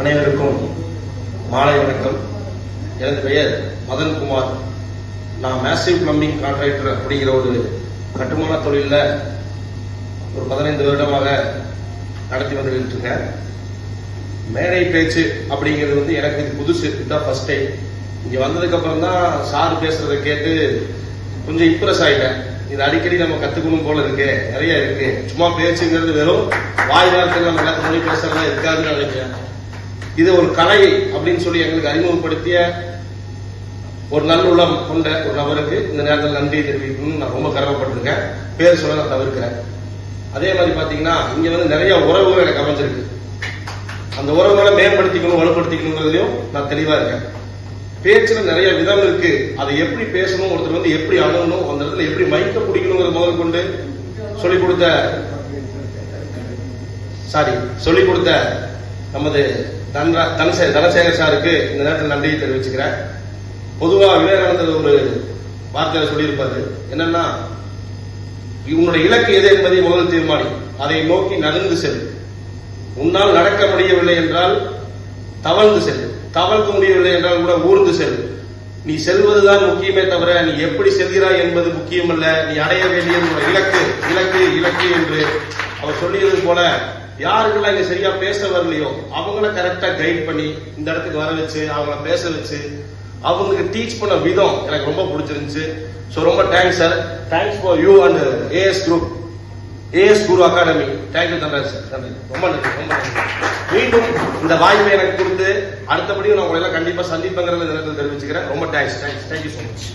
அனைவருக்கும் மாலை வணக்கம். எனது பெயர் மதன்குமார். நான் மேசிவ் பிளம்பிங் கான்ட்ராக்டர் அப்படிங்கிற ஒரு கட்டுமான தொழிலில் ஒரு 15 வருடமாக நடத்தி வந்துட்டு இருக்கேன். மேடை பேச்சு அப்படிங்கிறது எனக்கு இது புதுசு. இதுதான் ஃபர்ஸ்ட் டைம். இங்க வந்ததுக்கு அப்புறம் தான் சார் பேசுறதை கேட்டு கொஞ்சம் இம்ப்ரெஸ் ஆயிட்டேன். இது அடிக்கடி நம்ம கத்துக்கணும் போல இருக்கு, நிறைய இருக்கு. சும்மா பேச்சுங்கிறது வெறும் வாய் வார்த்தைகள் நம்ம எல்லாத்தையும் மொழி பேசுறதா இருக்காதுன்னு நினைக்கிறேன். இது ஒரு கலை அப்படின்னு சொல்லி எங்களுக்கு அறிமுகப்படுத்திய ஒரு நல்லுள்ளம் கொண்ட ஒரு நபருக்கு இந்த நேரத்தில் நன்றி தெரிவிக்கணும்னு நான் ரொம்ப கடமைப்பட்டிருக்கேன். பேர் சொல்ல நான் தவிர்க்கிறேன். அதே மாதிரி பாத்தீங்கன்னா இங்க நிறைய உறவுகள் எனக்கு அமைஞ்சிருக்கு. அந்த உறவுகளை மேம்படுத்திக்கணும், வலுப்படுத்திக்கணுங்கிறதையும் நான் தெளிவா இருக்கேன். பேச்சுல நிறைய விதம் இருக்கு. அதை எப்படி பேசணும், ஒருத்தர் எப்படி அணுகணும், அந்த இடத்துல எப்படி மைக்க பிடிக்கணுங்கிற முதல் கொண்டு சொல்லிக் கொடுத்த நமது தனசேகர் சாருக்கு இந்த நேரத்தில் நன்றியை தெரிவிச்சுக்கிறேன். பொதுவா விவேகானந்தர் ஒரு வார்த்தையில சொல்லியிருப்பாரு, என்னன்னா உன்னுடைய இலக்கு எது என்பதை முதல் தீர்மானி, அதை நோக்கி நகர்ந்து செல். உன்னால் நடக்க முடியவில்லை என்றால் தவழ்ந்து செல், தவழ்ந்து முடியவில்லை என்றால் கூட ஊர்ந்து செல். நீ செல்வதுதான் முக்கியமே தவிர நீ எப்படி செல்கிறாய் என்பது முக்கியமல்ல. நீ அடைய வேண்டியது இலக்கு இலக்கு இலக்கு என்று அவர் சொல்லியது போல, யாருக்கெல்லாம் இங்க சரியா பேச வரலையோ அவங்கள கரெக்டா கைட் பண்ணி இந்த இடத்துக்கு வர வச்சு அவங்கள பேச வச்சு அவங்களுக்கு டீச் பண்ண விதம் எனக்கு ரொம்ப பிடிச்சிருந்துச்சு. ஸோ ரொம்ப thanks sir. Thanks for you and as Guru academy. Thank you Thunder sir. நன்றி, ரொம்ப நன்றி, ரொம்ப நன்றி. மீண்டும் இந்த வாய்ப்பை எனக்கு கொடுத்து அடுத்தபடியும் நான் உங்களை எல்லாம் கண்டிப்பா சந்திப்பேங்கிறத நேரத்தில் தெரிவிச்சுக்கிறேன். ரொம்ப தேங்க்ஸ். Thank you so much.